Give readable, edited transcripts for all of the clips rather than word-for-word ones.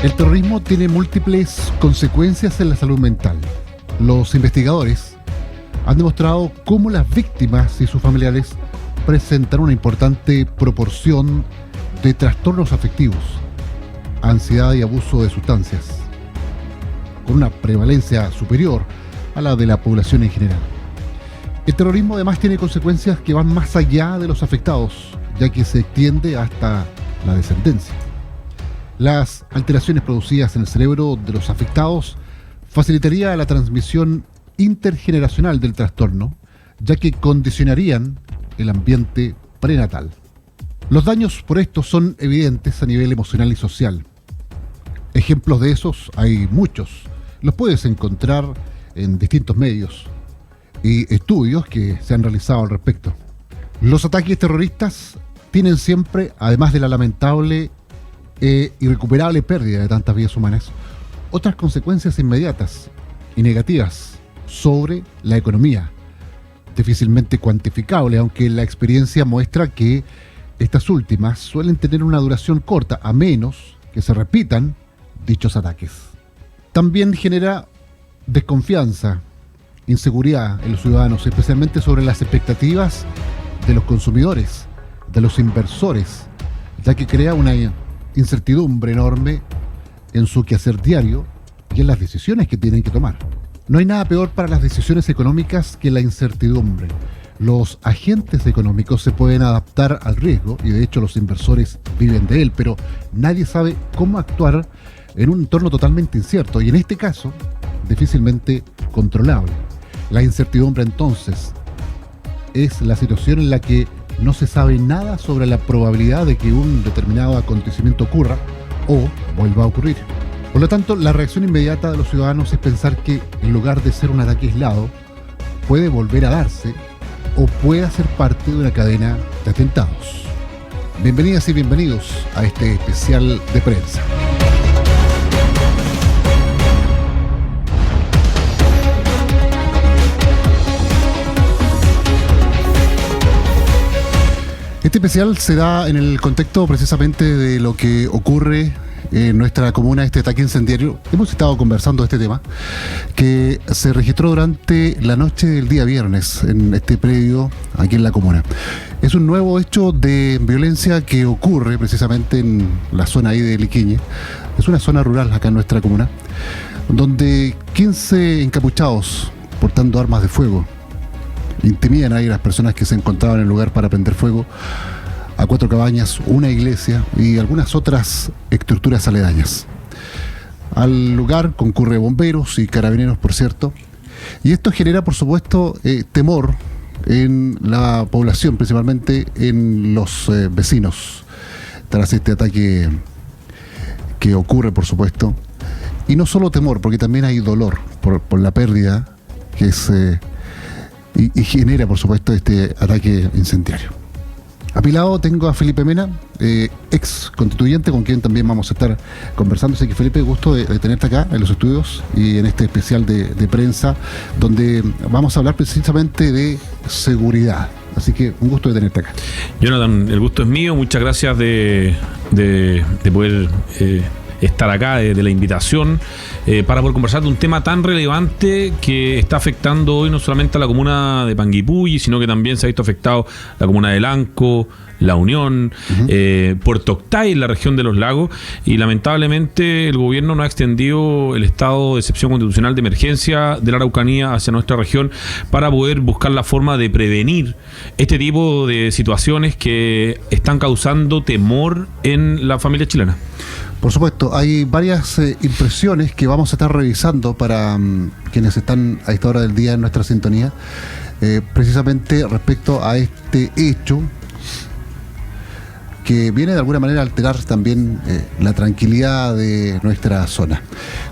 El terrorismo tiene múltiples consecuencias en la salud mental. Los investigadores han demostrado cómo las víctimas y sus familiares presentan una importante proporción de trastornos afectivos, ansiedad y abuso de sustancias, con una prevalencia superior a la de la población en general. El terrorismo además tiene consecuencias que van más allá de los afectados, ya que se extiende hasta la descendencia. Las alteraciones producidas en el cerebro de los afectados facilitaría la transmisión intergeneracional del trastorno, ya que condicionarían el ambiente prenatal. Los daños por esto son evidentes a nivel emocional y social. Ejemplos de esos hay muchos. Los puedes encontrar en distintos medios y estudios que se han realizado al respecto. Los ataques terroristas tienen siempre, además de la lamentable e irrecuperable pérdida de tantas vidas humanas, otras consecuencias inmediatas y negativas sobre la economía, difícilmente cuantificable, aunque la experiencia muestra que estas últimas suelen tener una duración corta, a menos que se repitan dichos ataques. También genera desconfianza, inseguridad en los ciudadanos, especialmente sobre las expectativas de los consumidores, de los inversores, ya que crea una incertidumbre enorme en su quehacer diario y en las decisiones que tienen que tomar. No hay nada peor para las decisiones económicas que la incertidumbre. Los agentes económicos se pueden adaptar al riesgo y de hecho los inversores viven de él, pero nadie sabe cómo actuar en un entorno totalmente incierto y en este caso difícilmente controlable. La incertidumbre entonces es la situación en la que no se sabe nada sobre la probabilidad de que un determinado acontecimiento ocurra o vuelva a ocurrir. Por lo tanto, la reacción inmediata de los ciudadanos es pensar que, en lugar de ser un ataque aislado, puede volver a darse o puede ser parte de una cadena de atentados. Bienvenidas y bienvenidos a este especial de prensa. Este especial se da en el contexto precisamente de lo que ocurre en nuestra comuna, este ataque incendiario. Hemos estado conversando de este tema, que se registró durante la noche del día viernes en este predio aquí en la comuna. Es un nuevo hecho de violencia que ocurre precisamente en la zona ahí de Liquiñe. Es una zona rural acá en nuestra comuna, donde 15 encapuchados portando armas de fuego intimidan ahí a las personas que se encontraban en el lugar para prender fuego a 4 cabañas, una iglesia y algunas otras estructuras aledañas. Al lugar concurre bomberos y carabineros, por cierto, y esto genera, por supuesto, temor en la población, principalmente en los vecinos, tras este ataque que ocurre, por supuesto. Y no solo temor, porque también hay dolor por la pérdida que se y genera, por supuesto, este ataque incendiario. A mi lado tengo a Felipe Mena, ex constituyente, con quien también vamos a estar conversando. Así que, Felipe, gusto de tenerte acá en los estudios y en este especial de prensa, donde vamos a hablar precisamente de seguridad. Así que un gusto de tenerte acá. Jonathan, el gusto es mío. Muchas gracias de poder estar acá, de la invitación, para poder conversar de un tema tan relevante que está afectando hoy no solamente a la comuna de Panguipulli, sino que también se ha visto afectado la comuna de Lanco, La Unión, Puerto Octay, en la región de los lagos, y lamentablemente el gobierno no ha extendido el estado de excepción constitucional de emergencia de la Araucanía hacia nuestra región para poder buscar la forma de prevenir este tipo de situaciones que están causando temor en la familia chilena. Por supuesto, hay varias impresiones que vamos a estar revisando para quienes están a esta hora del día en nuestra sintonía, precisamente respecto a este hecho que viene de alguna manera a alterar también la tranquilidad de nuestra zona.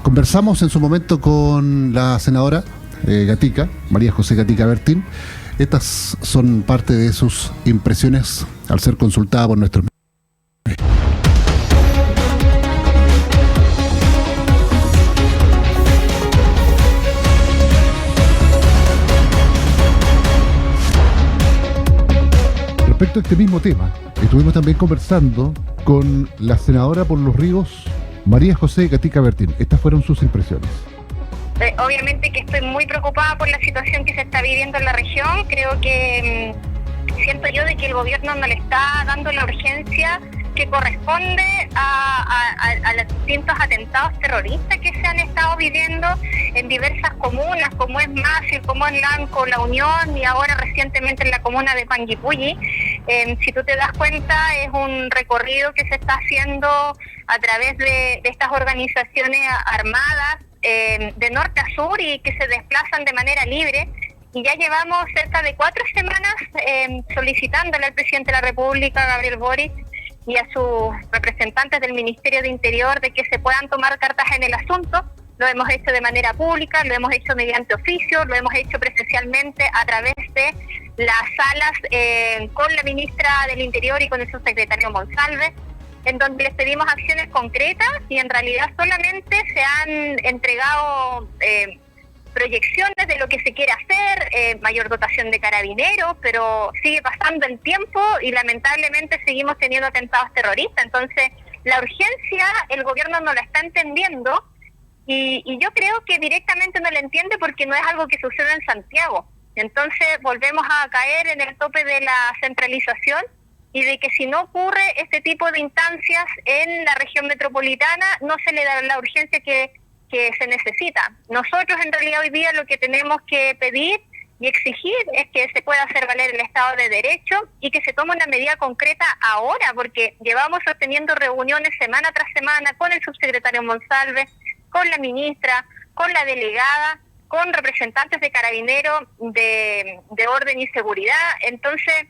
Conversamos en su momento con la senadora Gatica, María José Gatica Bertín. Estas son parte de sus impresiones al ser consultada por nuestros. Respecto a este mismo tema, estuvimos también conversando con la senadora por Los Ríos, María José Gatica Bertín, estas fueron sus impresiones. Obviamente que estoy muy preocupada por la situación que se está viviendo en la región. Creo que siento yo de que el gobierno no le está dando la urgencia que corresponde a los distintos atentados terroristas que se han estado viviendo en diversas comunas, como es Massieu, como es Lanco, La Unión y ahora recientemente en la comuna de Panguipulli. Si tú te das cuenta, es un recorrido que se está haciendo a través de estas organizaciones armadas de norte a sur y que se desplazan de manera libre. Y ya llevamos cerca de 4 semanas solicitándole al presidente de la República, Gabriel Boric, y a sus representantes del Ministerio de Interior de que se puedan tomar cartas en el asunto. Lo hemos hecho de manera pública, lo hemos hecho mediante oficio, lo hemos hecho presencialmente a través de las salas con la ministra del Interior y con el subsecretario Monsalve, en donde les pedimos acciones concretas y en realidad solamente se han entregado proyecciones de lo que se quiere hacer, mayor dotación de carabineros, pero sigue pasando el tiempo y lamentablemente seguimos teniendo atentados terroristas. Entonces, la urgencia el gobierno no la está entendiendo y yo creo que directamente no la entiende porque no es algo que sucede en Santiago. Entonces, volvemos a caer en el tope de la centralización y de que si no ocurre este tipo de instancias en la región metropolitana, no se le da la urgencia que se necesita. Nosotros en realidad hoy día lo que tenemos que pedir y exigir es que se pueda hacer valer el Estado de Derecho y que se tome una medida concreta ahora, porque llevamos sosteniendo reuniones semana tras semana con el subsecretario Monsalve, con la ministra, con la delegada, con representantes de Carabineros, de Orden y Seguridad. Entonces,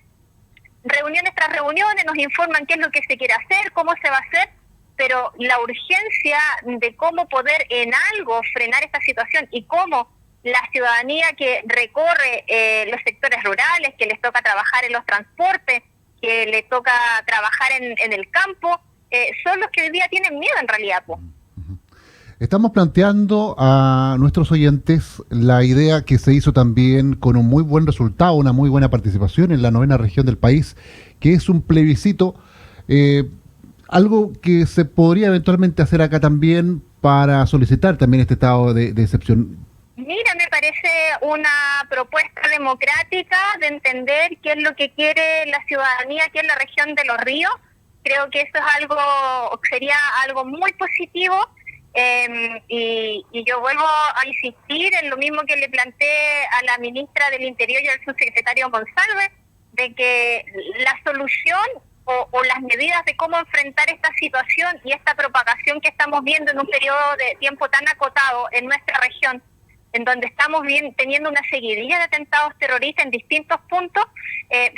reuniones tras reuniones nos informan qué es lo que se quiere hacer, cómo se va a hacer, pero la urgencia de cómo poder en algo frenar esta situación y cómo la ciudadanía que recorre los sectores rurales, que les toca trabajar en los transportes, que les toca trabajar en el campo, son los que hoy día tienen miedo en realidad. Estamos planteando a nuestros oyentes la idea que se hizo también con un muy buen resultado, una muy buena participación en la 9ª región del país, que es un plebiscito, algo que se podría eventualmente hacer acá también para solicitar también este estado de excepción. Mira, me parece una propuesta democrática de entender qué es lo que quiere la ciudadanía aquí en la región de Los Ríos. Creo que eso es sería algo muy positivo. Y yo vuelvo a insistir en lo mismo que le planteé a la ministra del Interior y al subsecretario Monsalve, de que la solución o las medidas de cómo enfrentar esta situación y esta propagación que estamos viendo en un periodo de tiempo tan acotado en nuestra región, en donde estamos teniendo una seguidilla de atentados terroristas en distintos puntos,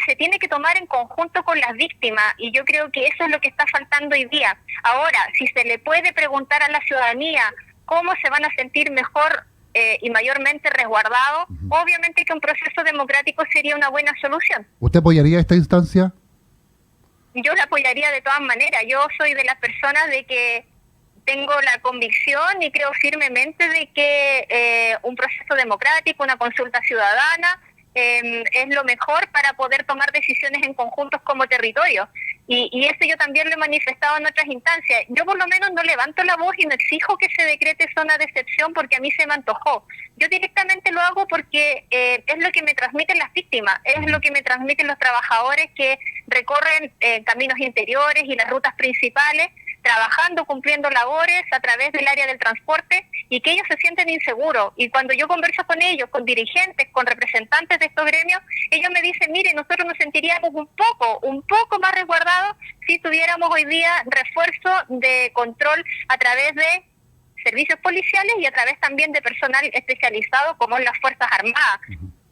se tiene que tomar en conjunto con las víctimas, y yo creo que eso es lo que está faltando hoy día. Ahora, si se le puede preguntar a la ciudadanía cómo se van a sentir mejor y mayormente resguardados, obviamente que un proceso democrático sería una buena solución. ¿Usted apoyaría esta instancia? Yo la apoyaría de todas maneras. Yo soy de las personas de que tengo la convicción y creo firmemente de que un proceso democrático, una consulta ciudadana, es lo mejor para poder tomar decisiones en conjuntos como territorio. Y eso yo también lo he manifestado en otras instancias. Yo por lo menos no levanto la voz y no exijo que se decrete zona de excepción porque a mí se me antojó. Yo directamente lo hago porque es lo que me transmiten las víctimas, es lo que me transmiten los trabajadores que recorren caminos interiores y las rutas principales, trabajando, cumpliendo labores a través del área del transporte, y que ellos se sienten inseguros. Y cuando yo converso con ellos, con dirigentes, con representantes de estos gremios, ellos me dicen, mire, nosotros nos sentiríamos un poco más resguardados si tuviéramos hoy día refuerzo de control a través de servicios policiales y a través también de personal especializado como en las Fuerzas Armadas.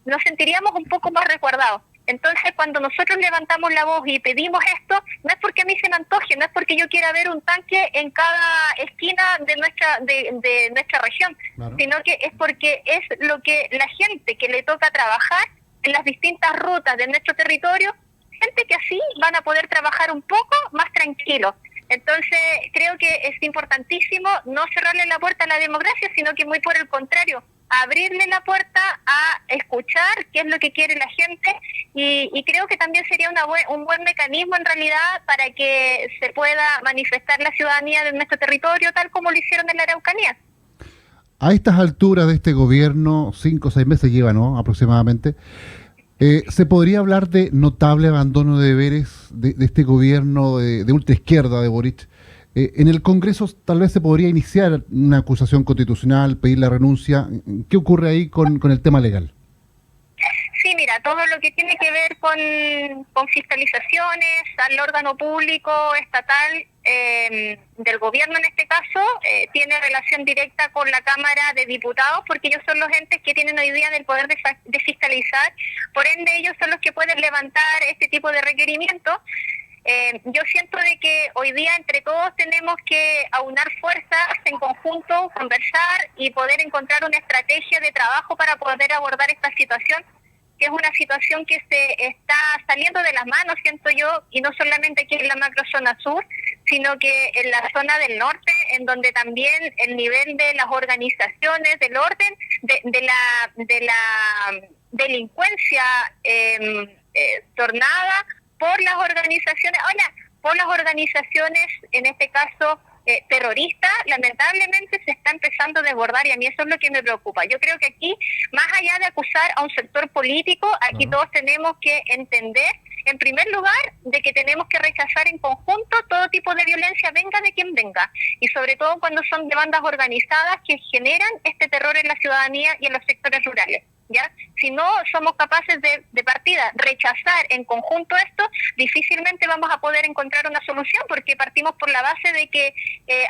Nos sentiríamos un poco más resguardados. Entonces, cuando nosotros levantamos la voz y pedimos esto, no es porque a mí se me antoje, no es porque yo quiera ver un tanque en cada esquina de nuestra región, claro, sino que es porque es lo que la gente que le toca trabajar en las distintas rutas de nuestro territorio, gente que así van a poder trabajar un poco más tranquilo. Entonces, creo que es importantísimo no cerrarle la puerta a la democracia, sino que muy por el contrario, abrirle la puerta a escuchar qué es lo que quiere la gente y creo que también sería un buen mecanismo en realidad para que se pueda manifestar la ciudadanía de nuestro territorio tal como lo hicieron en la Araucanía. A estas alturas de este gobierno, 5 o 6 meses lleva, ¿no? Aproximadamente, ¿se podría hablar de notable abandono de deberes de este gobierno de ultraizquierda de Boric? En el Congreso tal vez se podría iniciar una acusación constitucional, pedir la renuncia. ¿Qué ocurre ahí con el tema legal? Sí, mira, todo lo que tiene que ver con fiscalizaciones al órgano público estatal del gobierno en este caso, tiene relación directa con la Cámara de Diputados porque ellos son los entes que tienen hoy día el poder de fiscalizar, por ende ellos son los que pueden levantar este tipo de requerimientos. Yo siento de que hoy día entre todos tenemos que aunar fuerzas en conjunto, conversar y poder encontrar una estrategia de trabajo para poder abordar esta situación, que es una situación que se está saliendo de las manos, siento yo, y no solamente aquí en la macrozona sur, sino que en la zona del norte, en donde también el nivel de las organizaciones, del orden, de la delincuencia tornada por las organizaciones, en este caso terroristas, lamentablemente se está empezando a desbordar y a mí eso es lo que me preocupa. Yo creo que aquí, más allá de acusar a un sector político, aquí todos tenemos que entender, en primer lugar, de que tenemos que rechazar en conjunto todo tipo de violencia, venga de quien venga, y sobre todo cuando son de bandas organizadas que generan este terror en la ciudadanía y en los sectores rurales. ¿Ya? Si no somos capaces de partida rechazar en conjunto esto, difícilmente vamos a poder encontrar una solución porque partimos por la base de que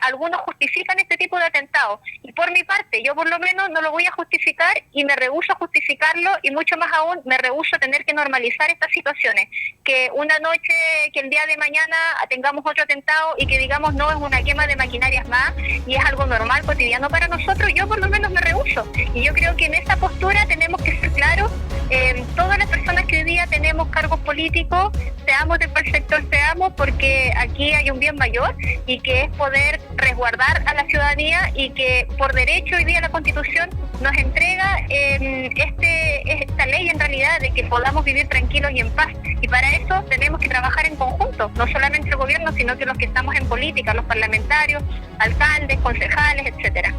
algunos justifican este tipo de atentados y por mi parte yo por lo menos no lo voy a justificar y me rehúso a justificarlo y mucho más aún me rehúso a tener que normalizar estas situaciones, que una noche, que el día de mañana tengamos otro atentado y que digamos no, es una quema de maquinarias más y es algo normal, cotidiano para nosotros. Yo por lo menos me rehúso y yo creo que en esa postura tenemos que ser claros, todas las personas que hoy día tenemos cargos políticos, seamos de cuál sector seamos, porque aquí hay un bien mayor y que es poder resguardar a la ciudadanía y que por derecho hoy día la Constitución nos entrega esta ley en realidad de que podamos vivir tranquilos y en paz y para eso tenemos que trabajar en conjunto, no solamente el gobierno sino que los que estamos en política, los parlamentarios, alcaldes, concejales, etcétera.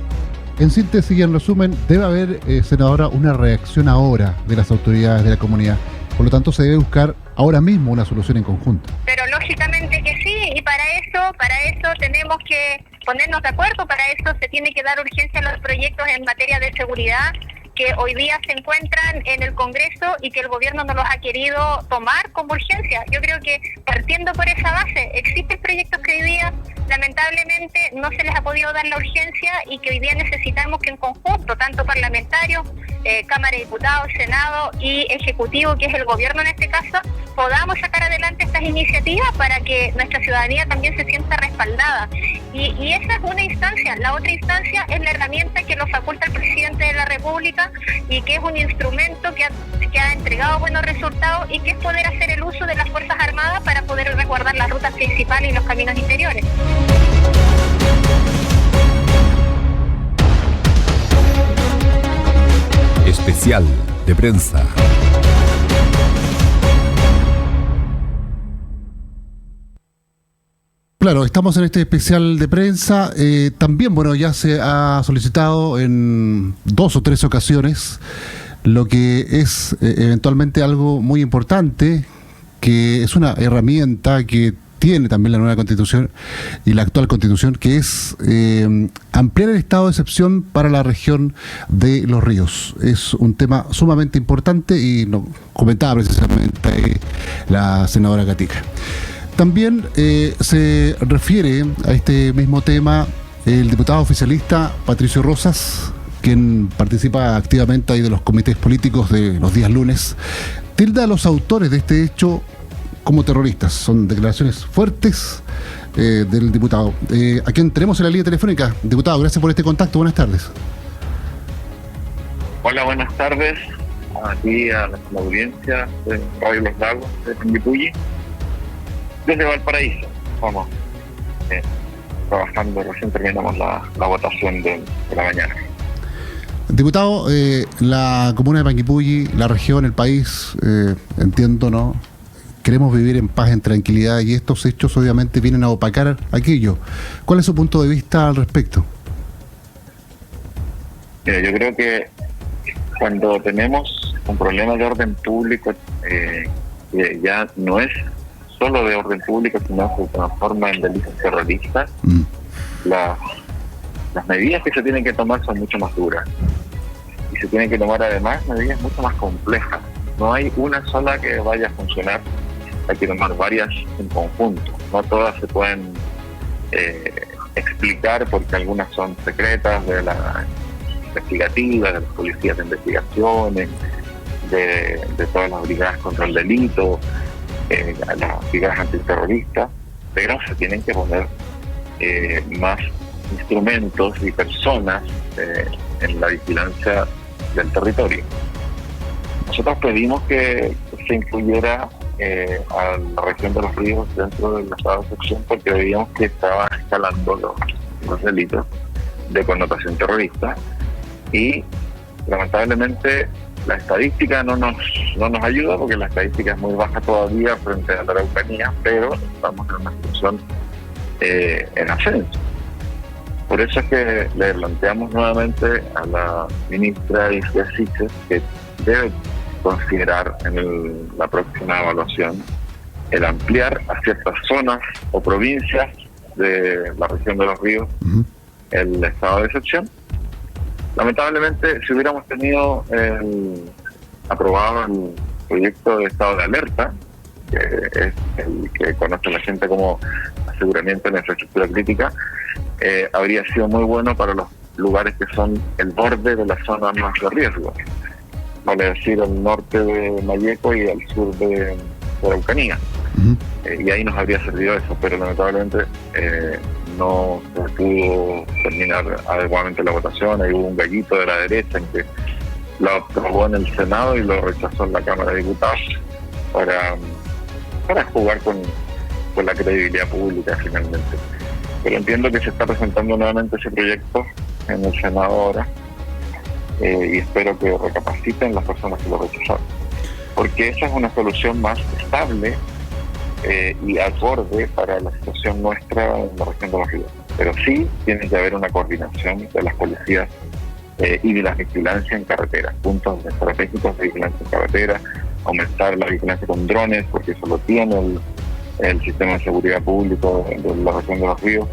En síntesis y en resumen, debe haber, senadora, una reacción ahora de las autoridades de la comunidad. Por lo tanto, se debe buscar ahora mismo una solución en conjunto. Pero lógicamente que sí, y para eso tenemos que ponernos de acuerdo, para eso se tiene que dar urgencia a los proyectos en materia de seguridad que hoy día se encuentran en el Congreso y que el gobierno no los ha querido tomar como urgencia. Yo creo que partiendo por esa base, existen proyectos que hoy día lamentablemente no se les ha podido dar la urgencia y que hoy día necesitamos que en conjunto, tanto parlamentarios, Cámara de Diputados, Senado y Ejecutivo, que es el gobierno en este caso, podamos sacar adelante estas iniciativas para que nuestra ciudadanía también se sienta respaldada. Y esa es una instancia. La otra instancia es la herramienta que nos faculta el presidente de la República y que es un instrumento que ha entregado buenos resultados y que es poder hacer el uso de las Fuerzas Armadas para poder resguardar las rutas principales y los caminos interiores. Especial de prensa. Claro, estamos en este especial de prensa. También, bueno, ya se ha solicitado en 2 o 3 ocasiones lo que es eventualmente algo muy importante, que es una herramienta que tiene también la nueva Constitución y la actual Constitución, que es ampliar el estado de excepción para la región de Los Ríos. Es un tema sumamente importante y lo comentaba precisamente la senadora Gatica. También se refiere a este mismo tema el diputado oficialista Patricio Rosas, quien participa activamente ahí de los comités políticos de los días lunes, tilda a los autores de este hecho como terroristas. Son declaraciones fuertes del diputado. A quien tenemos en la línea telefónica. Diputado, gracias por este contacto. Buenas tardes. Hola, buenas tardes. Aquí a la audiencia de Radio Los Lagos de Panguipulli. Desde Valparaíso, vamos trabajando, recién terminamos la votación de la mañana. Diputado, la comuna de Panguipulli, la región, el país, entiendo, ¿no? Queremos vivir en paz, en tranquilidad, y estos hechos obviamente vienen a opacar aquello. ¿Cuál es su punto de vista al respecto? Mira, yo creo que cuando tenemos un problema de orden público, que ya no es solo de orden público, sino que se transforma en delitos terroristas, las medidas que se tienen que tomar son mucho más duras. Y se tienen que tomar además medidas mucho más complejas. No hay una sola que vaya a funcionar, hay que tomar varias en conjunto. No todas se pueden explicar porque algunas son secretas de la investigativa, de las policías de investigaciones, de todas las brigadas contra el delito, las brigadas antiterroristas, pero se tienen que poner más instrumentos y personas en la vigilancia del territorio. Nosotros pedimos que se incluyera a la región de los ríos dentro del estado de excepción porque veíamos que estaban escalando los delitos de connotación terrorista y lamentablemente la estadística no nos ayuda porque la estadística es muy baja todavía frente a la Araucanía, pero estamos en una situación en ascenso. Por eso es que le planteamos nuevamente a la ministra Isquia Siches que debe considerar en la próxima evaluación el ampliar a ciertas zonas o provincias de la región de los ríos el estado de excepción. Lamentablemente, si hubiéramos tenido aprobado el proyecto de estado de alerta, que es el que conoce la gente como aseguramiento de la infraestructura crítica, habría sido muy bueno para los lugares que son el borde de las zonas más de riesgo, vale decir, el norte de Malleco y el sur de Araucanía. Y ahí nos habría servido eso, pero lamentablemente no se pudo terminar adecuadamente la votación. Ahí hubo un gallito de la derecha en que lo aprobó en el Senado y lo rechazó en la Cámara de Diputados para jugar con la credibilidad pública finalmente. Pero entiendo que se está presentando nuevamente ese proyecto en el Senado ahora y espero que recapaciten las personas que lo rechazaron, porque esa es una solución más estable y acorde para la situación nuestra en la región de los ríos. Pero sí tiene que haber una coordinación de las policías y de la vigilancia en carretera, puntos estratégicos de vigilancia en carretera, aumentar la vigilancia con drones, porque eso lo tiene el sistema de seguridad público de la región de los ríos,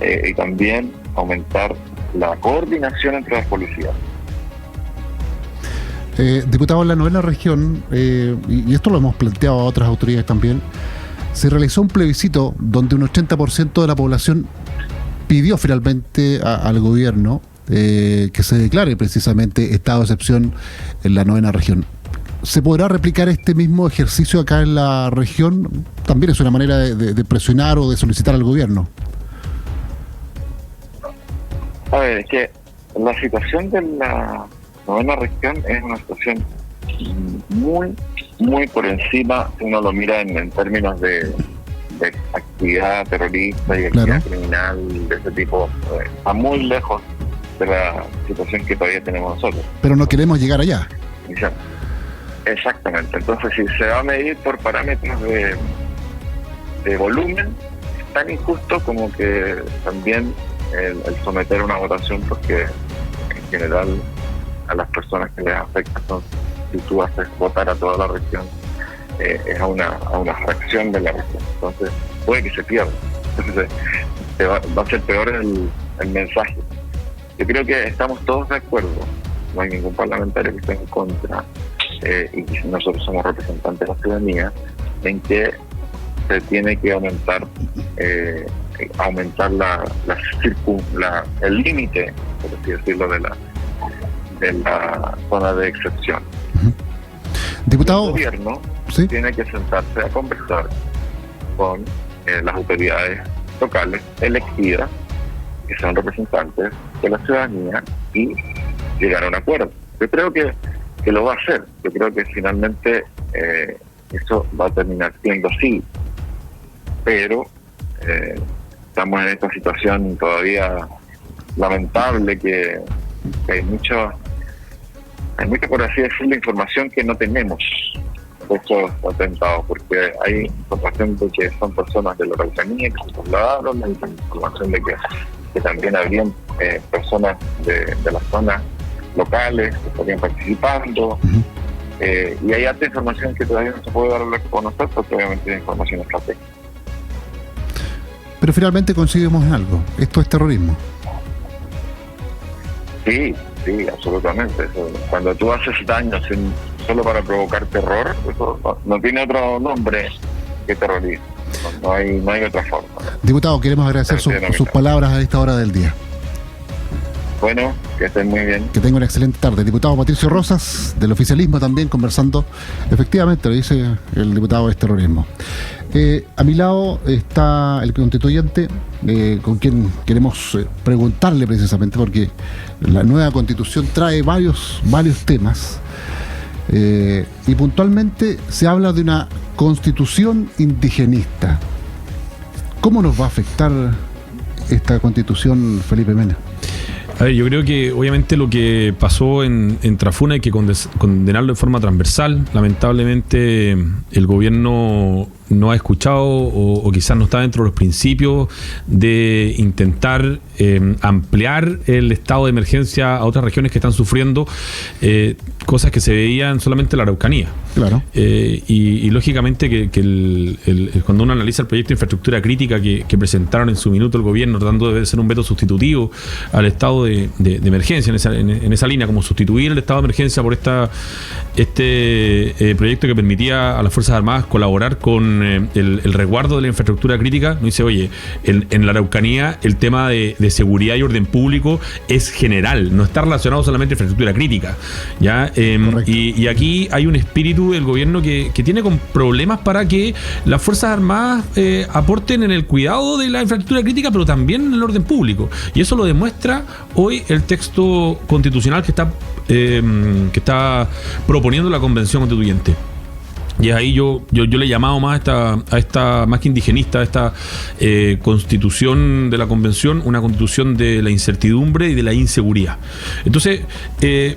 y también aumentar la coordinación entre las policías. Diputado, en la novena región, y esto lo hemos planteado a otras autoridades también, se realizó un plebiscito donde un 80% de la población pidió finalmente al gobierno que se declare precisamente estado de excepción en la novena región. ¿Se podrá replicar este mismo ejercicio acá en la región? También es una manera de presionar o de solicitar al gobierno. A ver, es que la situación de la novena región es una situación muy, muy por encima, si uno lo mira en términos de actividad terrorista y actividad criminal de ese tipo. Está muy lejos de la situación que todavía tenemos nosotros. Pero no queremos llegar allá. Exactamente. Entonces, si se va a medir por parámetros de volumen, es tan injusto como que también el someter a una votación, porque en general a las personas que les afecta, si tú haces votar a toda la región, es a una fracción de la región. Entonces, puede que se pierda. Entonces, va a ser peor el mensaje. Yo creo que estamos todos de acuerdo, no hay ningún parlamentario que esté en contra, y nosotros somos representantes de la ciudadanía, en que se tiene que aumentar el límite, por así decirlo, de la zona de excepción. Diputado, el gobierno tiene que sentarse a conversar con las autoridades locales elegidas, que son representantes de la ciudadanía, y llegar a un acuerdo. Yo creo que lo va a hacer. Yo creo que finalmente eso va a terminar siendo así. Pero estamos en esta situación todavía lamentable que Hay mucha, por así decirlo, información que no tenemos de estos atentados, porque hay información de que son personas de la Araucanía que se trasladaron, hay información de que también habrían personas de las zonas locales que estarían participando. Y hay harta información que todavía no se puede dar a conocer, porque obviamente es información estratégica. Pero finalmente coincidimos en algo: esto es terrorismo. Sí, absolutamente. Eso, cuando tú haces daño solo para provocar terror, eso no tiene otro nombre que terrorismo. No hay otra forma. Diputado, queremos agradecer sus palabras a esta hora del día. Bueno, que estén muy bien. Que tenga una excelente tarde. Diputado Patricio Rosas, del oficialismo también, conversando. Efectivamente, lo dice el diputado, es terrorismo. A mi lado está el constituyente, con quien queremos preguntarle precisamente, porque la nueva constitución trae varios temas, y puntualmente se habla de una constitución indigenista. ¿Cómo nos va a afectar esta constitución, Felipe Mena? A ver, yo creo que obviamente lo que pasó en Trafuna hay que condenarlo de forma transversal. Lamentablemente el gobierno no ha escuchado o quizás no está dentro de los principios de intentar ampliar el estado de emergencia a otras regiones que están sufriendo cosas que se veían solamente en la Araucanía. Claro. Y lógicamente que cuando uno analiza el proyecto de infraestructura crítica que presentaron en su minuto el gobierno, tratando de ser un veto sustitutivo al estado de emergencia en esa línea, como sustituir el estado de emergencia por este proyecto que permitía a las Fuerzas Armadas colaborar con el resguardo de la infraestructura crítica. No dice, oye, en la Araucanía el tema de seguridad y orden público es general, no está relacionado solamente a infraestructura crítica, ¿ya? Y aquí hay un espíritu del gobierno que tiene con problemas para que las Fuerzas Armadas aporten en el cuidado de la infraestructura crítica, pero también en el orden público. Y eso lo demuestra hoy el texto constitucional que está proponiendo la Convención Constituyente. Y es ahí yo le he llamado más a esta más que indigenista, a esta constitución de la convención, una constitución de la incertidumbre y de la inseguridad. Entonces,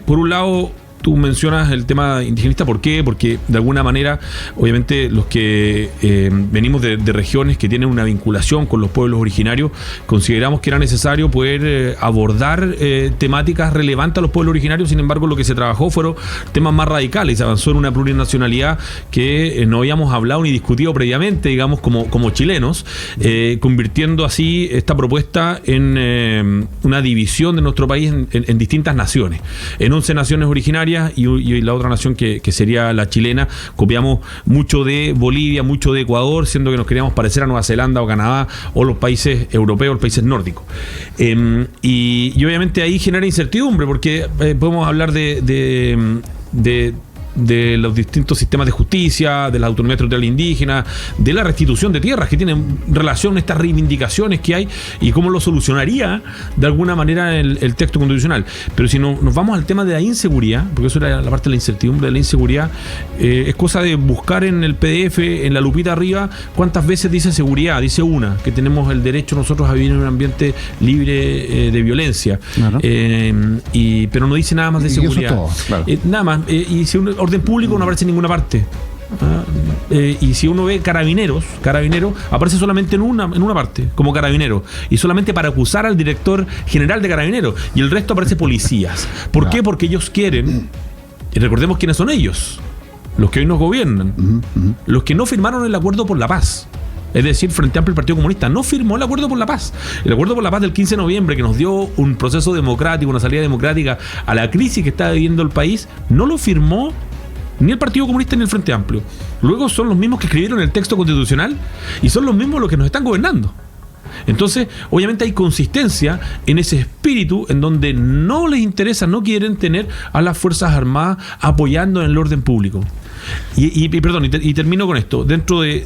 por un lado, tú mencionas el tema indigenista. ¿Por qué? Porque de alguna manera, obviamente, los que venimos de regiones que tienen una vinculación con los pueblos originarios, consideramos que era necesario poder abordar temáticas relevantes a los pueblos originarios. Sin embargo, lo que se trabajó fueron temas más radicales. Se avanzó en una plurinacionalidad que no habíamos hablado ni discutido previamente, digamos, como chilenos, convirtiendo así esta propuesta en una división de nuestro país en distintas naciones, en 11 naciones originarias, y la otra nación que sería la chilena. Copiamos mucho de Bolivia, mucho de Ecuador, siendo que nos queríamos parecer a Nueva Zelanda o Canadá o los países europeos, los países nórdicos. Y obviamente ahí genera incertidumbre, porque podemos hablar de los distintos sistemas de justicia, de la autonomía territorial indígena, de la restitución de tierras, que tienen relación a estas reivindicaciones que hay y cómo lo solucionaría de alguna manera el texto constitucional. Pero si nos vamos al tema de la inseguridad, porque eso era la parte de la incertidumbre de la inseguridad, es cosa de buscar en el PDF, en la lupita arriba, cuántas veces dice seguridad. Dice una, que tenemos el derecho nosotros a vivir en un ambiente libre de violencia. Claro. Pero no dice nada más de seguridad. Eso es todo, claro. Nada más. Y si orden público no aparece en ninguna parte. Y si uno ve carabineros aparece solamente en una parte, como carabinero, y solamente para acusar al director general de carabineros, y el resto aparece policías. ¿Por qué? Porque ellos quieren, y recordemos quiénes son ellos, los que hoy nos gobiernan, los que no firmaron el acuerdo por la paz. Es decir, Frente Amplio y el Partido Comunista no firmó el acuerdo por la paz. El acuerdo por la paz del 15 de noviembre, que nos dio un proceso democrático, una salida democrática a la crisis que está viviendo el país, no lo firmó ni el Partido Comunista ni el Frente Amplio. Luego son los mismos que escribieron el texto constitucional y son los mismos los que nos están gobernando. Entonces, obviamente hay consistencia en ese espíritu en donde no les interesa, no quieren tener a las Fuerzas Armadas apoyando en el orden público. Y termino con esto. Dentro de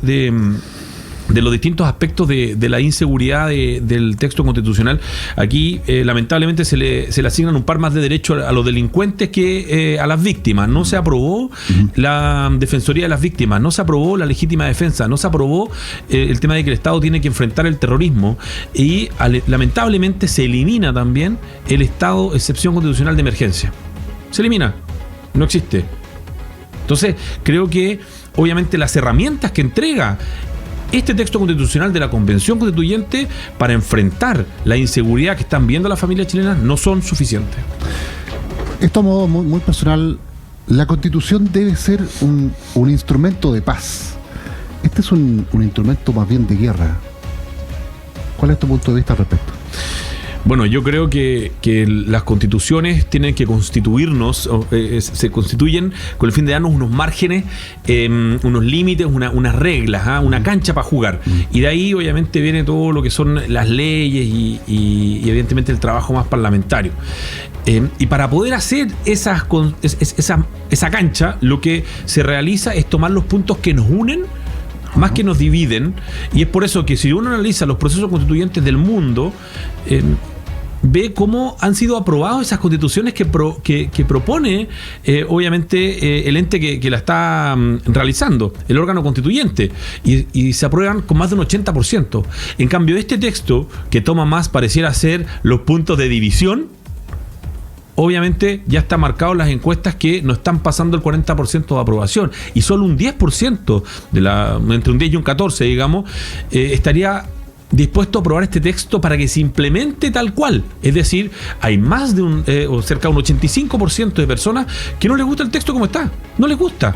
los distintos aspectos de la inseguridad del texto constitucional. Aquí lamentablemente se le asignan un par más de derechos a los delincuentes que a las víctimas. No se aprobó la defensoría de las víctimas, no se aprobó la legítima defensa, no se aprobó el tema de que el Estado tiene que enfrentar el terrorismo, y lamentablemente se elimina también el estado de excepción constitucional de emergencia. Se elimina, no existe. Entonces creo que obviamente las herramientas que entrega este texto constitucional de la Convención Constituyente para enfrentar la inseguridad que están viendo las familias chilenas no son suficientes. Esto a modo muy, muy personal, la Constitución debe ser un instrumento de paz. Este es un instrumento más bien de guerra. ¿Cuál es tu punto de vista al respecto? Bueno, yo creo que las constituciones tienen que constituirnos, se constituyen con el fin de darnos unos márgenes, unos límites, unas reglas, una cancha para jugar. Y de ahí obviamente viene todo lo que son las leyes y evidentemente el trabajo más parlamentario. Y para poder hacer esa cancha, lo que se realiza es tomar los puntos que nos unen más que nos dividen, y es por eso que si uno analiza los procesos constituyentes del mundo, ve cómo han sido aprobados esas constituciones que propone obviamente el ente que la está realizando, el órgano constituyente, y se aprueban con más de un 80%. En cambio, este texto, que toma más, pareciera ser los puntos de división, obviamente ya está marcado en las encuestas que no están pasando el 40% de aprobación, y solo un 10% entre un 10 y un 14, digamos, estaría dispuesto a aprobar este texto para que se implemente tal cual. Es decir, hay más de o cerca de un 85% de personas que no les gusta el texto como está, no les gusta.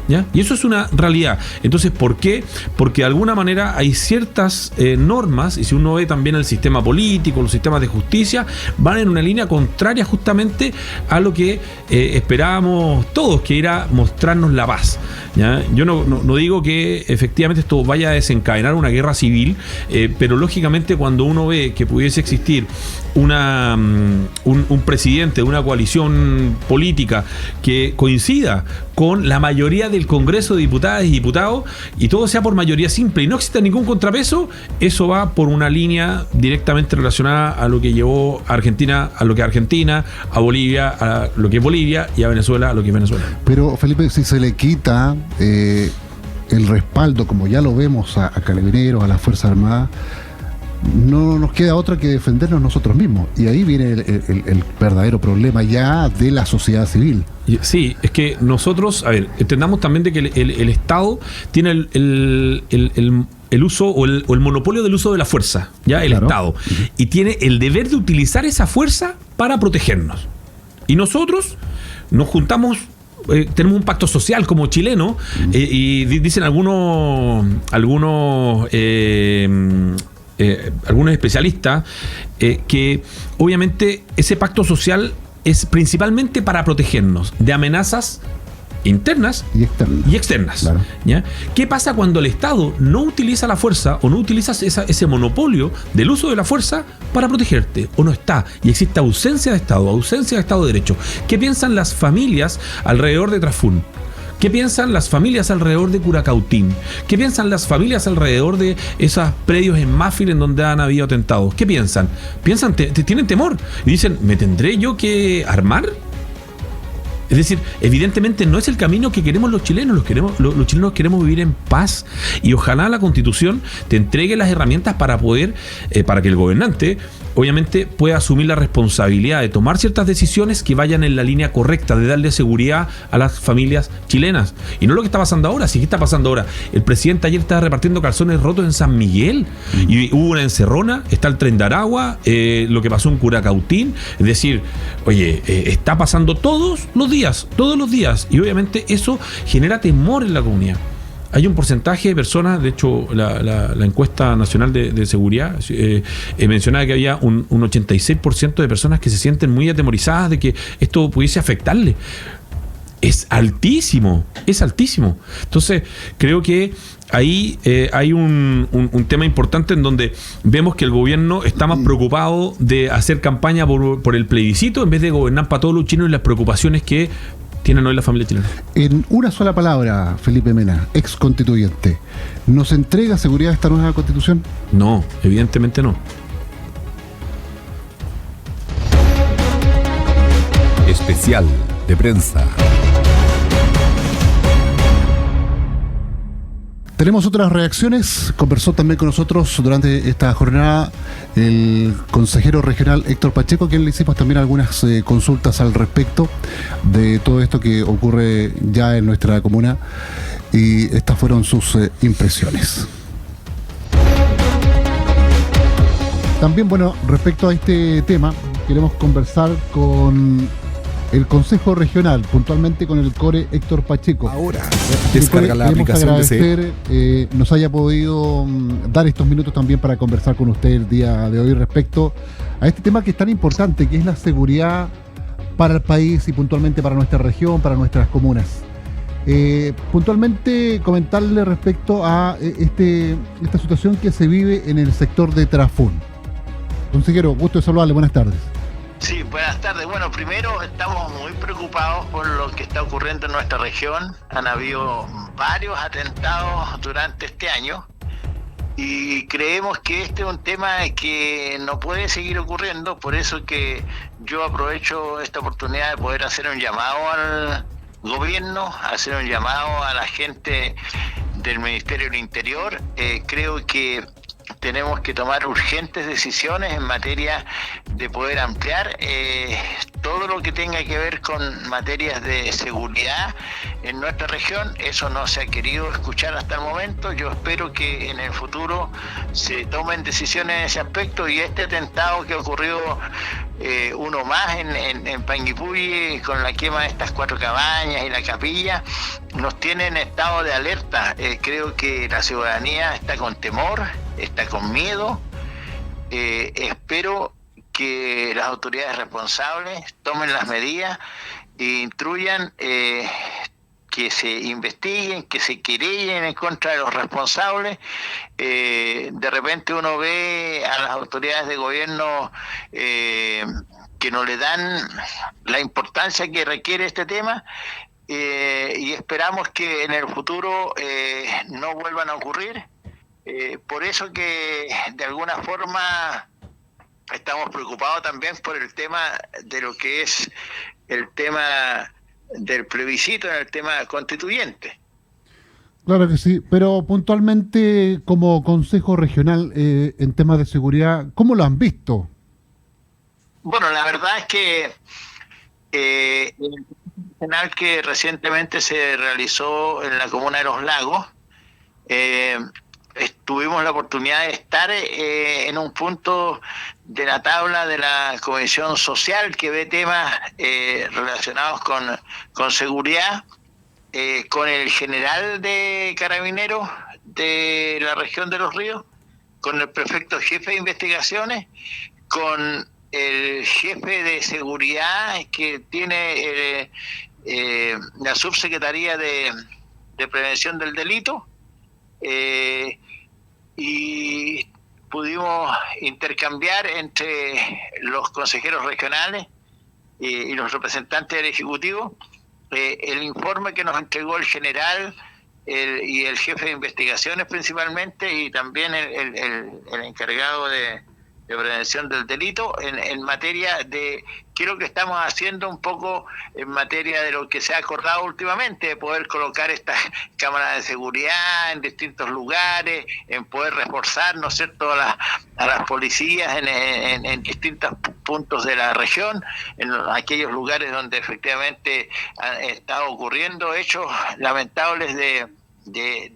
¿Ya? Y eso es una realidad. Entonces, ¿por qué? Porque de alguna manera hay ciertas normas, y si uno ve también el sistema político, los sistemas de justicia, van en una línea contraria justamente a lo que esperábamos todos, que era mostrarnos la paz. ¿Ya? Yo no digo que efectivamente esto vaya a desencadenar una guerra civil, pero lógicamente cuando uno ve que pudiese existir un presidente de una coalición política que coincida con la mayoría del Congreso de Diputadas y Diputados, y todo sea por mayoría simple y no exista ningún contrapeso, eso va por una línea directamente relacionada a lo que llevó a Argentina, a lo que es Argentina, a Bolivia, a lo que es Bolivia, y a Venezuela, a lo que es Venezuela. Pero, Felipe, si se le quita el respaldo, como ya lo vemos a Carabineros, a las Fuerzas Armadas, no nos queda otra que defendernos nosotros mismos. Y ahí viene el verdadero problema ya de la sociedad civil. Sí, es que nosotros, a ver, entendamos también de que el Estado tiene el uso o el monopolio del uso de la fuerza, ya el Claro. Estado, y tiene el deber de utilizar esa fuerza para protegernos. Y nosotros nos juntamos, tenemos un pacto social como chilenos, y dicen algunos especialistas que obviamente ese pacto social es principalmente para protegernos de amenazas internas Y externa. y externas. Claro. ¿Ya? ¿Qué pasa cuando el Estado no utiliza la fuerza o no utiliza ese monopolio del uso de la fuerza para protegerte? O no está, y existe ausencia de Estado de Derecho. ¿Qué piensan las familias alrededor de Trafún? ¿Qué piensan las familias alrededor de Curacautín? ¿Qué piensan las familias alrededor de esos predios en Máfil en donde han habido atentados? ¿Qué piensan? Tienen temor y dicen, ¿me tendré yo que armar? Es decir, evidentemente no es el camino que queremos los chilenos. Los chilenos queremos vivir en paz, y ojalá la Constitución te entregue las herramientas para poder, para que el gobernante obviamente pueda asumir la responsabilidad de tomar ciertas decisiones que vayan en la línea correcta, de darle seguridad a las familias chilenas. Y no lo que está pasando ahora. ¿Sí? ¿Qué está pasando ahora? El presidente ayer estaba repartiendo calzones rotos en San Miguel, y hubo una encerrona, está el tren de Aragua, lo que pasó en Curacautín. Es decir, oye, está pasando todos los días, y obviamente eso genera temor en la comunidad. Hay un porcentaje de personas, de hecho la encuesta nacional de seguridad mencionaba que había un 86% de personas que se sienten muy atemorizadas de que esto pudiese afectarle. Es altísimo. Entonces creo que ahí hay un tema importante en donde vemos que el gobierno está más preocupado de hacer campaña por el plebiscito en vez de gobernar para todos los chilenos y las preocupaciones que tienen hoy la familia chilena. En una sola palabra, Felipe Mena, ex constituyente, ¿nos entrega seguridad esta nueva constitución? No, evidentemente no. Especial de prensa. Tenemos otras reacciones. Conversó también con nosotros durante esta jornada el consejero regional Héctor Pacheco, a quien le hicimos también algunas consultas al respecto de todo esto que ocurre ya en nuestra comuna, y estas fueron sus impresiones. También, bueno, respecto a este tema, queremos conversar con el Consejo Regional, puntualmente con el CORE Héctor Pacheco. Ahora, descarga la aplicación de nos haya podido dar estos minutos también para conversar con usted el día de hoy respecto a este tema que es tan importante, que es la seguridad para el país y puntualmente para nuestra región, para nuestras comunas. Puntualmente comentarle respecto a esta situación que se vive en el sector de Trafún. Consejero, gusto de saludarle, buenas tardes. Sí, buenas tardes. Bueno, primero estamos muy preocupados por lo que está ocurriendo en nuestra región. Han habido varios atentados durante este año y creemos que este es un tema que no puede seguir ocurriendo. Por eso que yo aprovecho esta oportunidad de poder hacer un llamado al gobierno, hacer un llamado a la gente del Ministerio del Interior. Creo que tenemos que tomar urgentes decisiones en materia de poder ampliar todo lo que tenga que ver con materias de seguridad en nuestra región. Eso no se ha querido escuchar hasta el momento. Yo espero que en el futuro se tomen decisiones en ese aspecto, y este atentado que ocurrió, uno más en Panguipulli, con la quema de estas 4 cabañas y la capilla, nos tiene en estado de alerta. Creo que la ciudadanía está con temor, está con miedo. Espero que las autoridades responsables tomen las medidas e instruyan, que se investiguen, que se querellen en contra de los responsables. De repente uno ve a las autoridades de gobierno que no le dan la importancia que requiere este tema, y esperamos que en el futuro no vuelvan a ocurrir. Por eso que de alguna forma estamos preocupados también por el tema de lo que es el tema del plebiscito, en el tema constituyente. Claro que sí, pero puntualmente como Consejo Regional en temas de seguridad, ¿cómo lo han visto? Bueno, la verdad es que el regional que recientemente se realizó en la comuna de Los Lagos, tuvimos la oportunidad de estar en un punto de la tabla de la Comisión Social que ve temas relacionados con seguridad, con el general de Carabineros de la región de Los Ríos, con el prefecto jefe de investigaciones, con el jefe de seguridad que tiene la subsecretaría de prevención del delito, y pudimos intercambiar entre los consejeros regionales y los representantes del Ejecutivo el informe que nos entregó el general y el jefe de investigaciones principalmente, y también el encargado de prevención del delito en materia de qué es lo que estamos haciendo un poco en materia de lo que se ha acordado últimamente, de poder colocar estas cámaras de seguridad en distintos lugares, en poder reforzar, ¿no es cierto?, a las policías en distintos puntos de la región, en aquellos lugares donde efectivamente han estado ocurriendo hechos lamentables de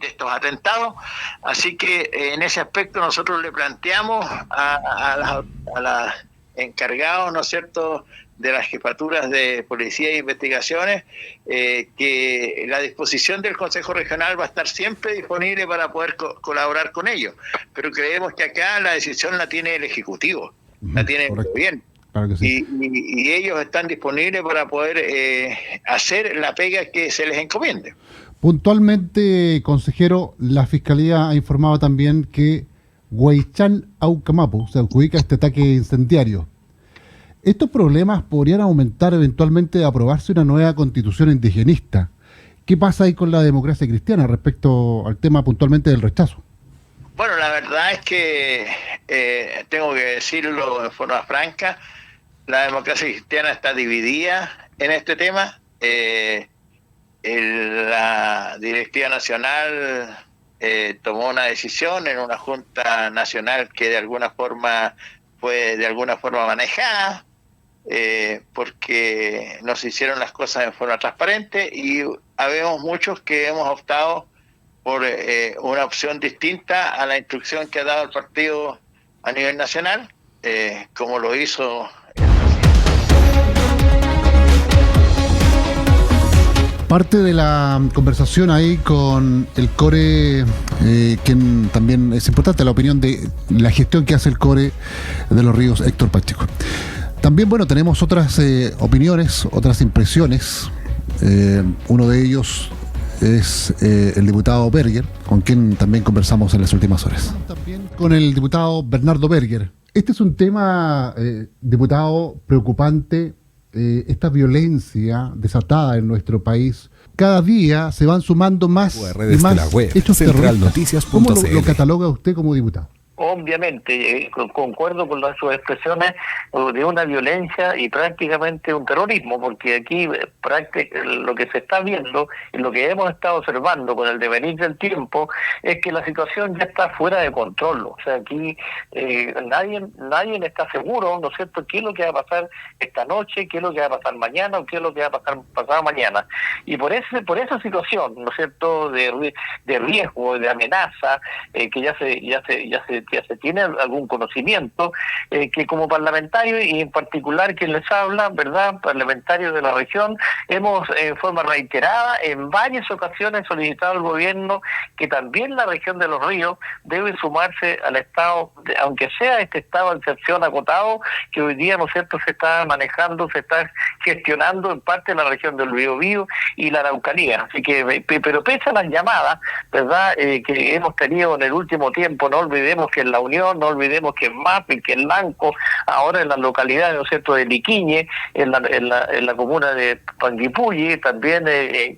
estos atentados. Así que en ese aspecto nosotros le planteamos a las encargados, ¿no es cierto?, de las jefaturas de policía e investigaciones, que la disposición del Consejo Regional va a estar siempre disponible para poder colaborar con ellos, pero creemos que acá la decisión la tiene el Ejecutivo, la tiene el gobierno. Claro que sí. Y ellos están disponibles para poder hacer la pega que se les encomiende. Puntualmente, consejero, la Fiscalía ha informado también que Huaychán Aucamapu se adjudica este ataque incendiario. Estos problemas podrían aumentar eventualmente de aprobarse una nueva constitución indigenista. ¿Qué pasa ahí con la democracia cristiana respecto al tema puntualmente del rechazo? Bueno, la verdad es que tengo que decirlo de forma franca, la democracia cristiana está dividida en este tema. La directiva nacional tomó una decisión en una junta nacional que de alguna forma fue manejada, porque no se hicieron las cosas en forma transparente y habemos muchos que hemos optado por una opción distinta a la instrucción que ha dado el partido a nivel nacional, como lo hizo el presidente. Parte de la conversación ahí con el CORE, quien también es importante la opinión de la gestión que hace el CORE de Los Ríos, Héctor Pacheco. También, bueno, tenemos otras opiniones, otras impresiones. Uno de ellos es el diputado Berger, con quien también conversamos en las últimas horas. También con el diputado Bernardo Berger. Este es un tema, diputado, preocupante. Esta violencia desatada en nuestro país. Cada día se van sumando más y más hechos terroristas. ¿Cómo lo cataloga usted como diputado? Obviamente, concuerdo con sus expresiones de una violencia y prácticamente un terrorismo, porque aquí lo que se está viendo y lo que hemos estado observando con el devenir del tiempo es que la situación ya está fuera de control. O sea, aquí nadie está seguro, ¿no es cierto?, qué es lo que va a pasar esta noche, qué es lo que va a pasar mañana o qué es lo que va a pasar pasado mañana. Y por esa situación, ¿no es cierto?, de riesgo, de amenaza, que ya se tiene algún conocimiento, que como parlamentario y en particular quien les habla, ¿verdad?, parlamentarios de la región, hemos en forma reiterada en varias ocasiones solicitado al gobierno que también la región de Los Ríos debe sumarse al estado, aunque sea este estado de excepción acotado, que hoy día, ¿no es cierto?, se está manejando, se está gestionando en parte de la región del Biobío y la Araucanía. Así que, pero pese a las llamadas, ¿verdad?, que hemos tenido en el último tiempo, no olvidemos que en La Unión, no olvidemos que en Mapi, que en Lanco, ahora en las localidades, ¿no es cierto?, de Liquiñe, en la comuna de Panguipulli, también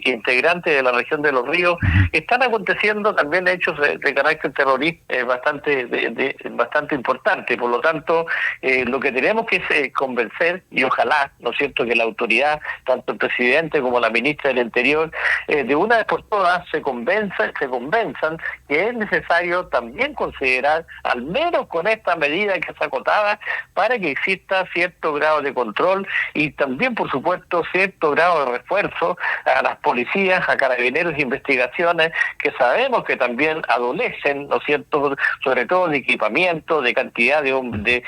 integrantes de la región de Los Ríos, están aconteciendo también hechos de carácter terrorista bastante importante. Por lo tanto, lo que tenemos que es convencer, y ojalá, ¿no es cierto?, que la autoridad, tanto el presidente como la ministra del Interior, de una vez por todas se convenzan que es necesario también considerar, al menos con esta medida que es acotada, para que exista cierto grado de control y también, por supuesto, cierto grado de refuerzo a las policías, a carabineros de investigaciones, que sabemos que también adolecen, ¿no es cierto?, sobre todo de equipamiento, de cantidad de hombres,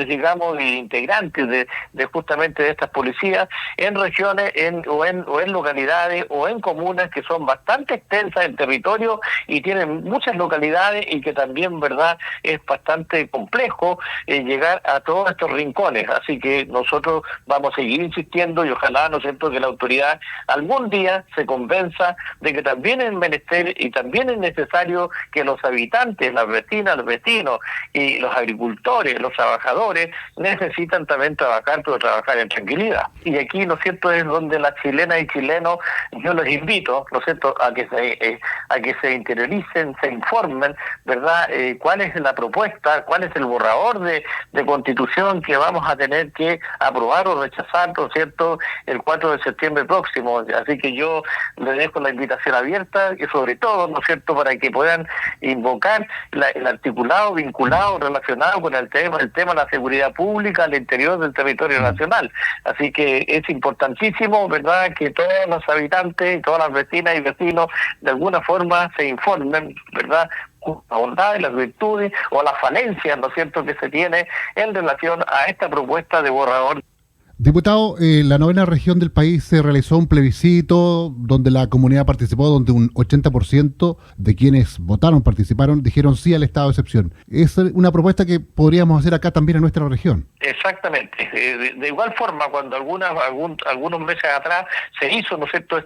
digamos, de integrantes de justamente de estas policías en regiones o en localidades o en comunas que son bastante extensas en territorio y tienen muchas localidades y que también, ¿verdad?, es bastante complejo llegar a todos estos rincones. Así que nosotros vamos a seguir insistiendo y ojalá, ¿no es cierto?, que la autoridad algún día se convenza de que también es menester y también es necesario que los habitantes, las vecinas, los vecinos y los agricultores, los trabajadores necesitan también trabajar, pero trabajar en tranquilidad. Y aquí, ¿no es cierto?, es donde las chilenas y chilenos, yo los invito, ¿no es cierto?, a que se interioricen, se informen, ¿verdad?, cuál es la propuesta, cuál es el borrador de constitución que vamos a tener que aprobar o rechazar, ¿no es cierto?, el 4 de septiembre próximo. Así que yo les dejo la invitación abierta y sobre todo, ¿no es cierto?, para que puedan invocar el articulado vinculado, relacionado con el tema de la seguridad pública al interior del territorio nacional. Así que es importantísimo, ¿verdad?, que todos los habitantes y todas las vecinas y vecinos de alguna forma se informen, ¿verdad?, la bondad y las virtudes o las falencias, ¿no es cierto?, que se tiene en relación a esta propuesta de borrador. Diputado, la 9ª región del país se realizó un plebiscito donde la comunidad participó, donde un 80% de quienes participaron, dijeron sí al estado de excepción. Es una propuesta que podríamos hacer acá también en nuestra región. Exactamente. De igual forma, cuando algunos meses atrás se hizo, ¿no es cierto?,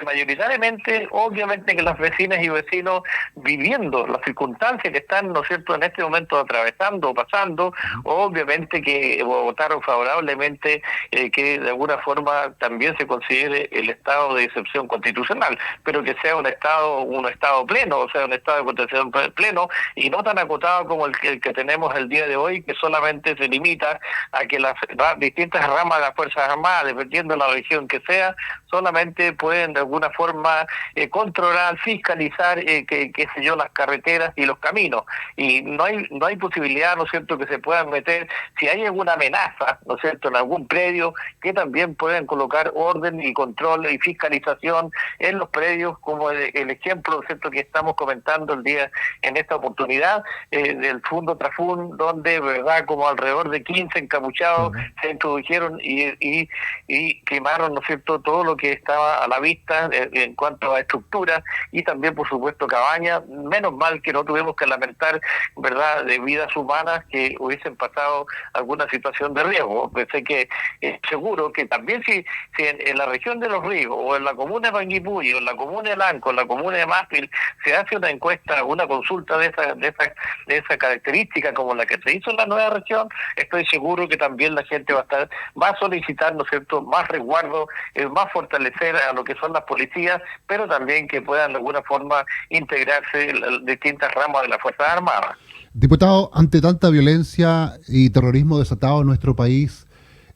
mayoritariamente, obviamente que las vecinas y vecinos, viviendo las circunstancias que están, ¿no es cierto?, en este momento atravesando o pasando, obviamente que votaron favorablemente que de alguna forma también se considere el estado de excepción constitucional, pero que sea un estado pleno, o sea, un estado de contención pleno y no tan acotado como el que tenemos el día de hoy, que solamente se limita a que las distintas ramas de las Fuerzas Armadas, dependiendo de la región que sea, solamente pueden de alguna forma controlar, fiscalizar, qué sé yo, las carreteras y los caminos, y no hay posibilidad, ¿no es cierto?, que se puedan meter, si hay alguna amenaza, ¿no es cierto?, en algún predio, que también pueden colocar orden y control y fiscalización en los predios, como el ejemplo, ¿no es cierto?, que estamos comentando el día en esta oportunidad, del Fundo Trafún, donde, verdad, como alrededor de 15 encapuchados se introdujeron y quemaron, ¿no es cierto?, todo lo que estaba a la vista en cuanto a estructuras y también, por supuesto, cabañas. Menos mal que no tuvimos que lamentar, verdad, de vidas humanas que hubiesen pasado alguna situación de riesgo. Pensé que seguro que también si en la región de Los Ríos o en la comuna de Panguipulli o en la comuna de Lanco, en la comuna de Mástil, se hace una encuesta, una consulta de esa característica como la que se hizo en la nueva región, estoy seguro que también la gente va a solicitar, ¿no es cierto?, más resguardo, más fortalecer a lo que son las policías, pero también que puedan de alguna forma integrarse las distintas ramas de las Fuerzas Armadas. Diputado, ante tanta violencia y terrorismo desatado en nuestro país,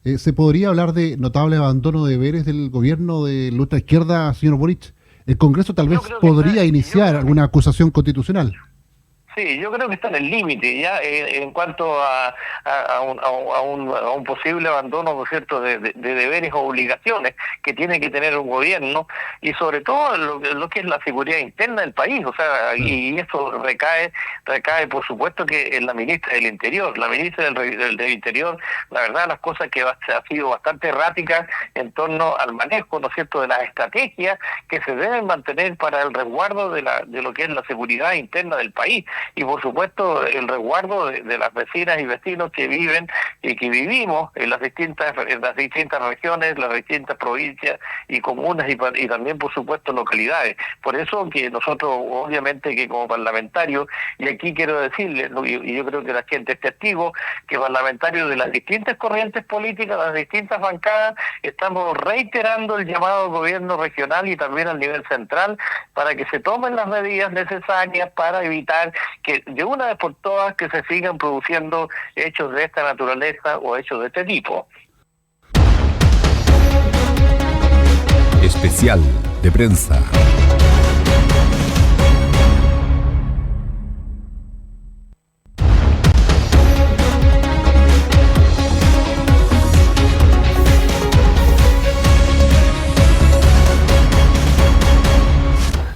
¿se podría hablar de notable abandono de deberes del gobierno de la ultraizquierda, señor Boric? ¿El Congreso tal vez podría iniciar alguna acusación constitucional? Sí, yo creo que está en el límite ya en cuanto a un posible abandono, ¿no es cierto?, de deberes o obligaciones que tiene que tener un gobierno, y sobre todo lo que es la seguridad interna del país, o sea, y eso recae por supuesto que en la ministra del Interior. La ministra del Interior, la verdad, las cosas que ha sido bastante errática en torno al manejo, ¿no es cierto?, de las estrategias que se deben mantener para el resguardo de lo que es la seguridad interna del país. Y por supuesto el resguardo de las vecinas y vecinos que viven y que vivimos en las distintas regiones, las distintas provincias y comunas y también por supuesto localidades. Por eso que nosotros obviamente que como parlamentarios, y aquí quiero decirles, y yo creo que la gente es testigo, que parlamentarios de las distintas corrientes políticas, las distintas bancadas, estamos reiterando el llamado al gobierno regional y también al nivel central para que se tomen las medidas necesarias para evitar que de una vez por todas que se sigan produciendo hechos de esta naturaleza o hechos de este tipo. Especial de prensa.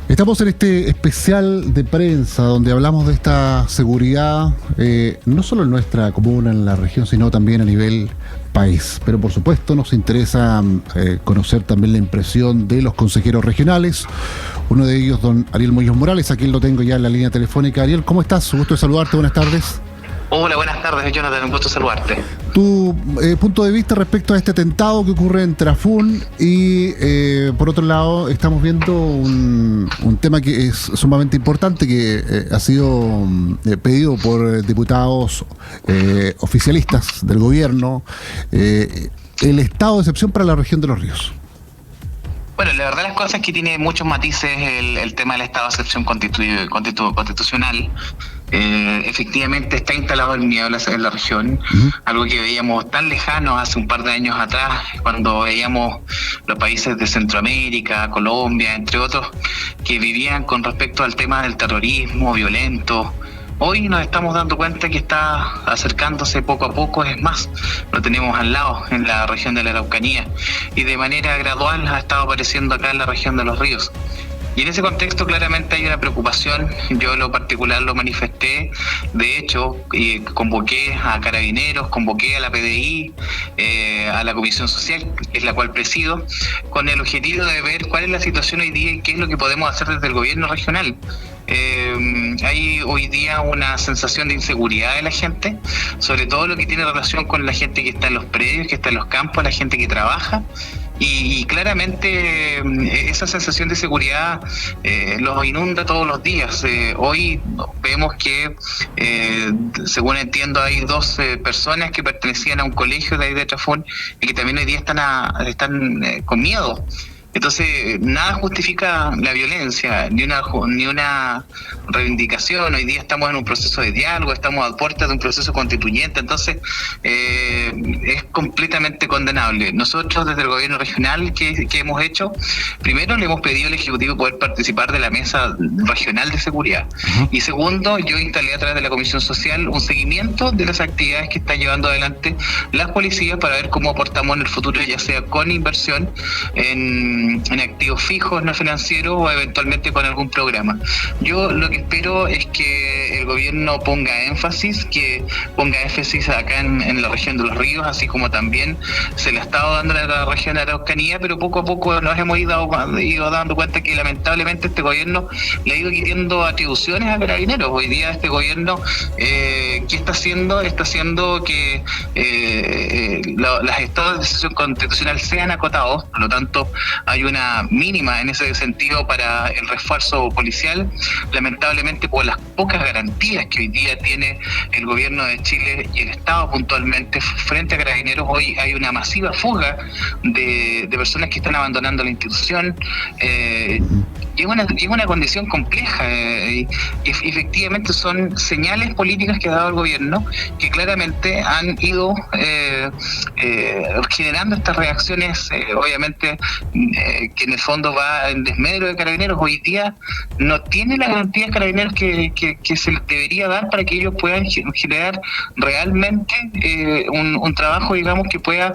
Estamos en este especial de prensa donde hablamos de esta seguridad, no solo en nuestra comuna, en la región, sino también a nivel país. Pero por supuesto nos interesa conocer también la impresión de los consejeros regionales. Uno de ellos, don Ariel Muñoz Morales, aquí lo tengo ya en la línea telefónica. Ariel, ¿cómo estás? Un gusto de saludarte, buenas tardes. Hola, buenas tardes, Jonathan, un gusto saludarte. Tu punto de vista respecto a este atentado que ocurre en Trafún y por otro lado estamos viendo un tema que es sumamente importante que ha sido pedido por diputados oficialistas del gobierno, el estado de excepción para la región de Los Ríos. Bueno, la verdad las cosas es que tiene muchos matices el tema del estado de excepción constitucional. Efectivamente está instalado el miedo en la región, algo que veíamos tan lejano hace un par de años atrás, cuando veíamos los países de Centroamérica, Colombia, entre otros, que vivían con respecto al tema del terrorismo violento. Hoy nos estamos dando cuenta que está acercándose poco a poco, es más, lo tenemos al lado, en la región de la Araucanía, y de manera gradual ha estado apareciendo acá en la región de Los Ríos. Y en ese contexto claramente hay una preocupación, yo en lo particular lo manifesté, de hecho convoqué a Carabineros, convoqué a la PDI, a la Comisión Social, que es la cual presido, con el objetivo de ver cuál es la situación hoy día y qué es lo que podemos hacer desde el gobierno regional. Hay hoy día una sensación de inseguridad de la gente, sobre todo lo que tiene relación con la gente que está en los predios, que está en los campos, la gente que trabaja. Y claramente esa sensación de seguridad los inunda todos los días. Hoy vemos que, según entiendo, hay 12 personas que pertenecían a un colegio de ahí de Trafón y que también hoy día están con miedo. Entonces, nada justifica la violencia, ni una reivindicación. Hoy día estamos en un proceso de diálogo, estamos a puertas de un proceso constituyente, entonces es completamente condenable. Nosotros desde el gobierno regional, ¿qué hemos hecho? Primero, le hemos pedido al Ejecutivo poder participar de la mesa regional de seguridad. Y segundo, yo instalé a través de la Comisión Social un seguimiento de las actividades que están llevando adelante las policías para ver cómo aportamos en el futuro, ya sea con inversión en activos fijos, no financieros, o eventualmente con algún programa. Yo lo que espero es que el gobierno ponga énfasis acá en la región de los ríos, así como también se le ha estado dando a la región de Araucanía, pero poco a poco nos hemos ido dando cuenta que lamentablemente este gobierno le ha ido quitando atribuciones a Carabineros. Hoy día este gobierno, ¿qué está haciendo? Está haciendo que los estados de decisión constitucional sean acotados, por lo tanto hay una mínima en ese sentido para el refuerzo policial. Lamentablemente, por las pocas garantías que hoy día tiene el gobierno de Chile y el Estado puntualmente frente a Carabineros, hoy hay una masiva fuga de personas que están abandonando la institución. Y es una condición compleja y efectivamente son señales políticas que ha dado el gobierno que claramente han ido generando estas reacciones, obviamente que en el fondo va en desmedro de Carabineros. Hoy día no tiene la garantía de Carabineros que se les debería dar para que ellos puedan generar realmente un trabajo, digamos, que pueda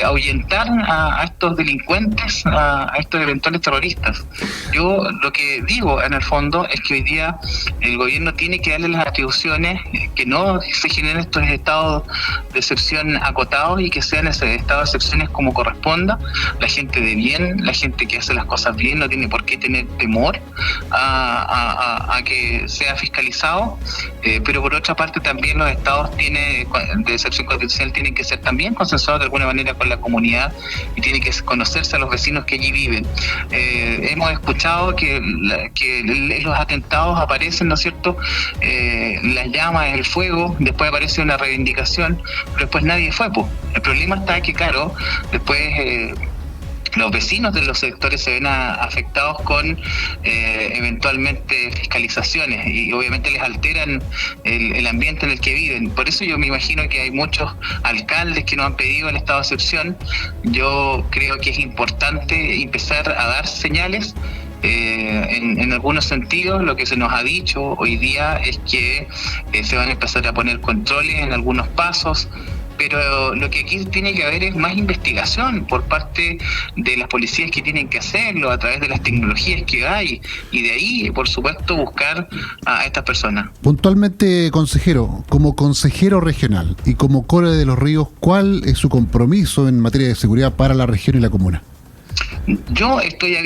ahuyentar a estos delincuentes, a estos eventuales terroristas. Yo lo que digo en el fondo es que hoy día el gobierno tiene que darle las atribuciones, que no se generen estos estados de excepción acotados y que sean esos estados de excepciones como corresponda. La gente de bien, la gente que hace las cosas bien no tiene por qué tener temor a que sea fiscalizado, pero por otra parte también los estados de excepción constitucional tienen que ser también consensuados de alguna manera con la comunidad y tienen que conocerse a los vecinos que allí viven. Hemos escuchado que los atentados aparecen, ¿no es cierto? Las llamas, el fuego, después aparece una reivindicación, pero después nadie fue, pues. El problema está que, claro, después los vecinos de los sectores se ven afectados con eventualmente fiscalizaciones y obviamente les alteran el ambiente en el que viven. Por eso yo me imagino que hay muchos alcaldes que nos han pedido el estado de excepción. Yo creo que es importante empezar a dar señales. En algunos sentidos, lo que se nos ha dicho hoy día es que se van a empezar a poner controles en algunos pasos, pero lo que aquí tiene que haber es más investigación por parte de las policías que tienen que hacerlo a través de las tecnologías que hay, y de ahí, por supuesto, buscar a estas personas. Puntualmente, consejero, como consejero regional y como Core de los Ríos, ¿cuál es su compromiso en materia de seguridad para la región y la comuna? Yo estoy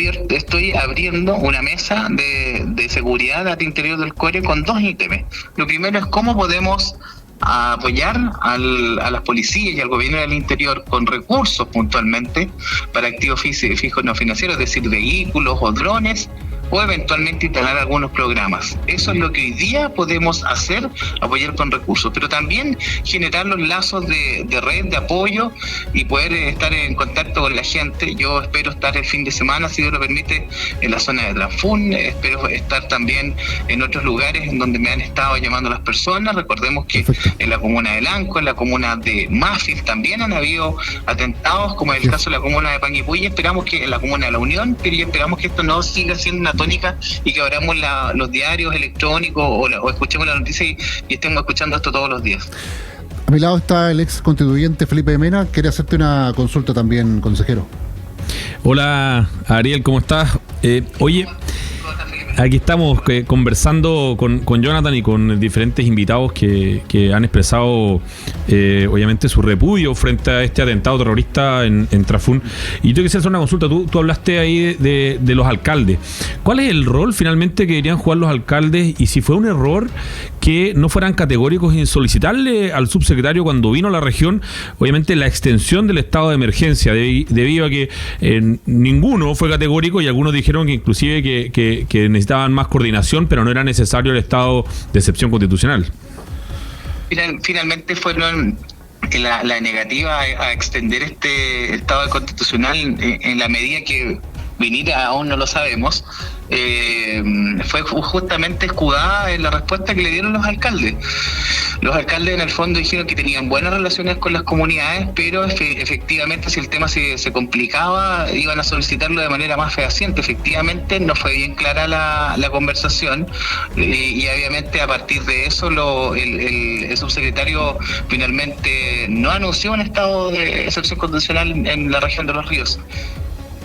abriendo una mesa de seguridad al interior del Core con dos ítems. Lo primero es cómo podemos apoyar a las policías y al gobierno del interior con recursos puntualmente para activos fijos no financieros, es decir, vehículos o drones, o eventualmente instalar algunos programas. Eso es lo que hoy día podemos hacer, apoyar con recursos, pero también generar los lazos de red, de apoyo y poder estar en contacto con la gente. Yo espero estar el fin de semana, si Dios lo permite, en la zona de Trafún, espero estar también en otros lugares en donde me han estado llamando las personas. Recordemos que en la comuna de Lanco, en la comuna de Mafil también han habido atentados, como en el caso de la comuna de Panguipulli. Esperamos que en la comuna de La Unión, pero esperamos que esto no siga siendo una tónica y que abramos los diarios electrónicos o escuchemos la noticia y estemos escuchando esto todos los días. A mi lado está el ex constituyente Felipe Mena. Quiere hacerte una consulta también, consejero. Hola, Ariel, ¿cómo estás? Oye, Aquí estamos conversando con Jonathan y con diferentes invitados que han expresado obviamente su repudio frente a este atentado terrorista en Trafún. Y yo quisiera hacer una consulta. Tú hablaste ahí de los alcaldes. ¿Cuál es el rol finalmente que deberían jugar los alcaldes? Y si fue un error que no fueran categóricos en solicitarle al subsecretario cuando vino a la región, obviamente, la extensión del estado de emergencia, debido a que ninguno fue categórico y algunos dijeron que inclusive que necesitaban más coordinación, pero no era necesario el estado de excepción constitucional. Finalmente fueron la negativa a extender este estado constitucional en la medida que viniera, aún no lo sabemos, fue justamente escudada en la respuesta que le dieron los alcaldes. Los alcaldes en el fondo dijeron que tenían buenas relaciones con las comunidades, pero efectivamente si el tema se complicaba iban a solicitarlo de manera más fehaciente. Efectivamente no fue bien clara la conversación y obviamente a partir de eso el subsecretario finalmente no anunció un estado de excepción constitucional en la región de Los Ríos.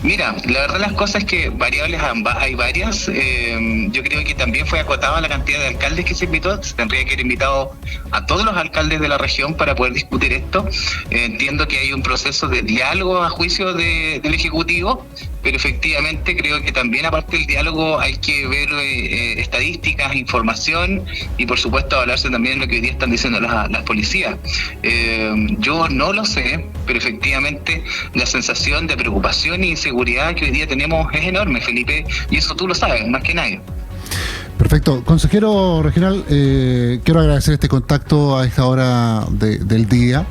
Mira, la verdad las cosas es que variables hay varias. Yo creo que también fue acotada la cantidad de alcaldes que se invitó. Se tendría que haber invitado a todos los alcaldes de la región para poder discutir esto. Entiendo que hay un proceso de diálogo a juicio del Ejecutivo, pero efectivamente creo que también aparte del diálogo hay que ver estadísticas, información y por supuesto hablarse también de lo que hoy día están diciendo las policías. Yo no lo sé, pero efectivamente la sensación de preocupación y inseguridad que hoy día tenemos es enorme, Felipe, y eso tú lo sabes más que nadie. Perfecto. Consejero regional, quiero agradecer este contacto a esta hora del día.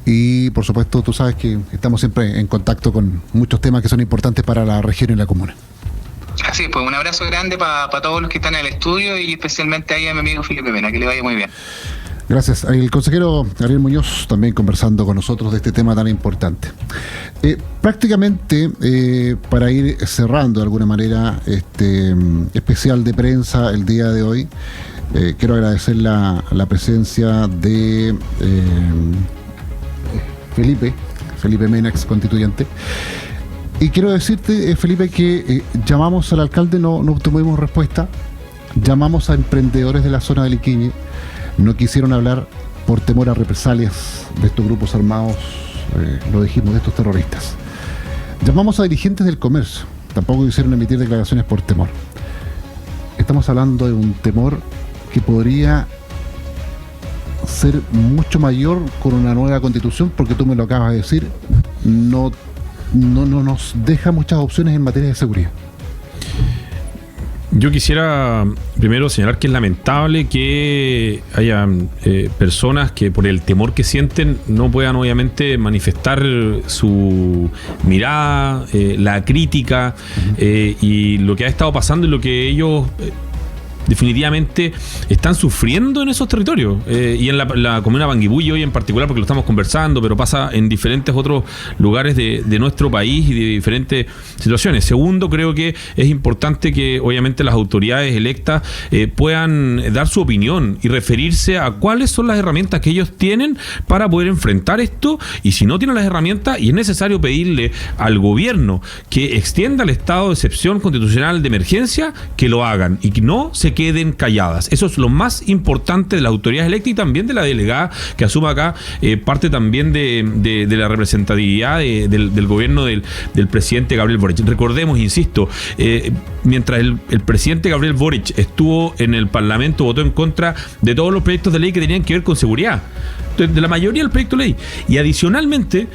Y por supuesto, tú sabes que estamos siempre en contacto con muchos temas que son importantes para la región y la comuna. Así, pues un abrazo grande para todos los que están en el estudio y especialmente ahí a mi amigo Felipe Mena, que le vaya muy bien. Gracias. El consejero Ariel Muñoz también conversando con nosotros de este tema tan importante. Prácticamente, para ir cerrando de alguna manera este especial de prensa el día de hoy, quiero agradecer la presencia de Felipe Mena, ex constituyente. Y quiero decirte, Felipe, que llamamos al alcalde, no obtuvimos respuesta. Llamamos a emprendedores de la zona de Liquiñe. No quisieron hablar por temor a represalias de estos grupos armados, lo dijimos, de estos terroristas. Llamamos a dirigentes del comercio. Tampoco quisieron emitir declaraciones por temor. Estamos hablando de un temor que podría ser mucho mayor con una nueva constitución, porque tú me lo acabas de decir, no nos deja muchas opciones en materia de seguridad. Yo quisiera primero señalar que es lamentable que haya personas que por el temor que sienten no puedan obviamente manifestar su mirada, la crítica y lo que ha estado pasando y lo que ellos definitivamente están sufriendo en esos territorios y en la comuna Panguipulli hoy en particular, porque lo estamos conversando, pero pasa en diferentes otros lugares de nuestro país y de diferentes situaciones. Segundo, creo que es importante que obviamente las autoridades electas puedan dar su opinión y referirse a cuáles son las herramientas que ellos tienen para poder enfrentar esto, y si no tienen las herramientas y es necesario pedirle al gobierno que extienda el estado de excepción constitucional de emergencia, que lo hagan y que no se queden calladas. Eso es lo más importante de las autoridades electas y también de la delegada que asuma acá parte también de la representatividad del gobierno del presidente Gabriel Boric. Recordemos, insisto, mientras el presidente Gabriel Boric estuvo en el Parlamento, votó en contra de todos los proyectos de ley que tenían que ver con seguridad, de la mayoría del proyecto de ley. Y adicionalmente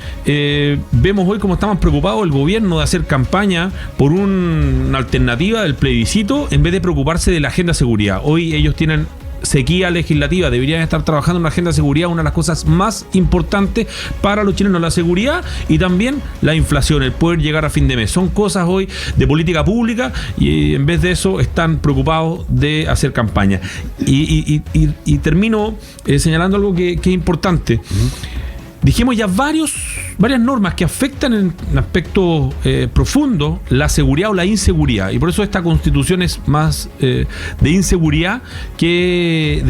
vemos hoy cómo está más preocupado el gobierno de hacer campaña por una alternativa del plebiscito en vez de preocuparse de la agenda de seguridad. Hoy ellos tienen sequía legislativa, deberían estar trabajando en una agenda de seguridad, una de las cosas más importantes para los chilenos, la seguridad y también la inflación, el poder llegar a fin de mes. Son cosas hoy de política pública y en vez de eso están preocupados de hacer campaña. Y termino señalando algo que es importante. Dijimos ya varias normas que afectan en aspectos profundos la seguridad o la inseguridad, y por eso esta constitución es más de inseguridad que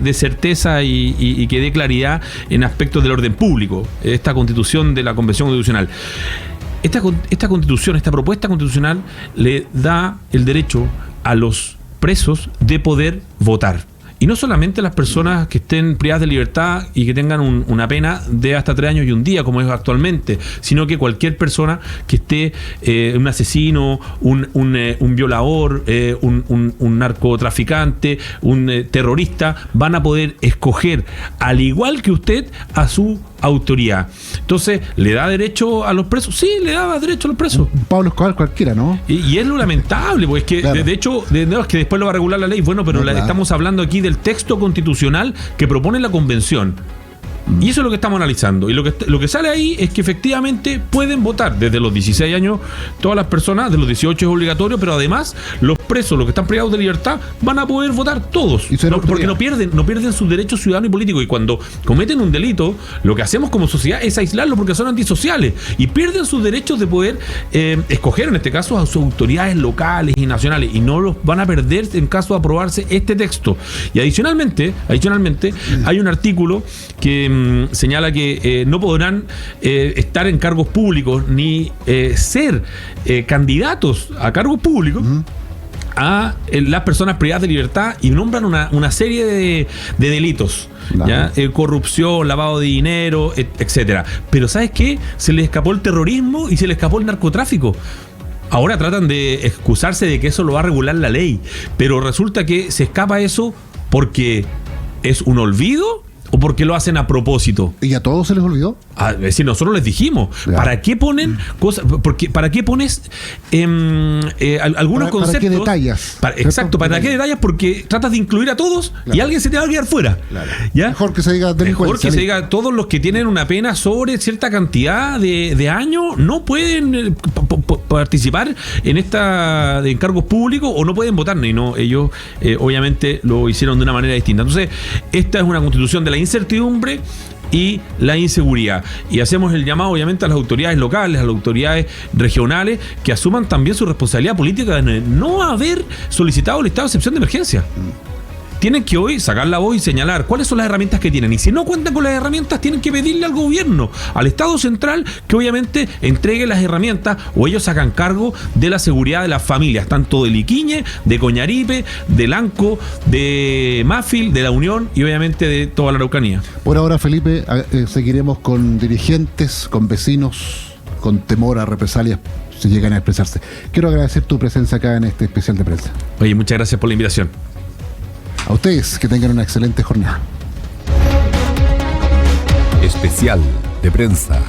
de certeza y que dé claridad en aspectos del orden público, esta constitución de la Convención Constitucional. Esta constitución, esta propuesta constitucional le da el derecho a los presos de poder votar. Y no solamente las personas que estén privadas de libertad y que tengan una pena de hasta 3 años y 1 día, como es actualmente, sino que cualquier persona que esté, un asesino, un violador, un narcotraficante, un terrorista, van a poder escoger, al igual que usted, a su autoridad. Entonces, ¿le da derecho a los presos? Sí, le da derecho a los presos. Pablo Escobar cualquiera, ¿no? Y es lo lamentable, porque es que, claro, de hecho, es que después lo va a regular la ley. Bueno, pero claro, estamos hablando aquí del texto constitucional que propone la convención. Y eso es lo que estamos analizando. Y lo que sale ahí es que efectivamente pueden votar desde los 16 años todas las personas, de los 18 es obligatorio, pero además los presos, los que están privados de libertad, van a poder votar todos. Porque no pierden sus derechos ciudadanos y políticos. Y cuando cometen un delito, lo que hacemos como sociedad es aislarlos porque son antisociales. Y pierden sus derechos de poder escoger, en este caso, a sus autoridades locales y nacionales. Y no los van a perder en caso de aprobarse este texto. Y adicionalmente hay un artículo que señala que no podrán estar en cargos públicos ni ser candidatos a cargos públicos a las personas privadas de libertad, y nombran una serie de delitos. ¿Ya? Corrupción, lavado de dinero, etcétera. Pero ¿sabes qué? Se les escapó el terrorismo y se les escapó el narcotráfico. Ahora tratan de excusarse de que eso lo va a regular la ley, pero resulta que se escapa eso porque es un olvido o porque lo hacen a propósito. ¿Y a todos se les olvidó? Es decir, nosotros les dijimos, claro, ¿para qué ponen cosas? ¿Para qué pones algunos conceptos? ¿Para qué detallas? Exacto, ¿para qué detallas? Porque tratas de incluir a todos, claro, y alguien se te va a quedar fuera. Claro. ¿Ya? Mejor que se diga delincuencia. Mejor que se diga todos los que tienen una pena sobre cierta cantidad de años no pueden participar en cargos públicos o no pueden votar. Y no, ellos obviamente lo hicieron de una manera distinta. Entonces, esta es una constitución de la incertidumbre y la inseguridad. Y hacemos el llamado obviamente a las autoridades locales, a las autoridades regionales, que asuman también su responsabilidad política de no haber solicitado el estado de excepción de emergencia. Tienen que hoy sacar la voz y señalar cuáles son las herramientas que tienen. Y si no cuentan con las herramientas, tienen que pedirle al gobierno, al Estado central, que obviamente entregue las herramientas, o ellos sacan cargo de la seguridad de las familias, tanto de Liquiñe, de Coñaripe, de Lanco, de Mafil, de La Unión y obviamente de toda la Araucanía. Por ahora, Felipe, seguiremos con dirigentes, con vecinos, con temor a represalias si llegan a expresarse. Quiero agradecer tu presencia acá en este especial de prensa. Oye, muchas gracias por la invitación. A ustedes, que tengan una excelente jornada. Especial de prensa.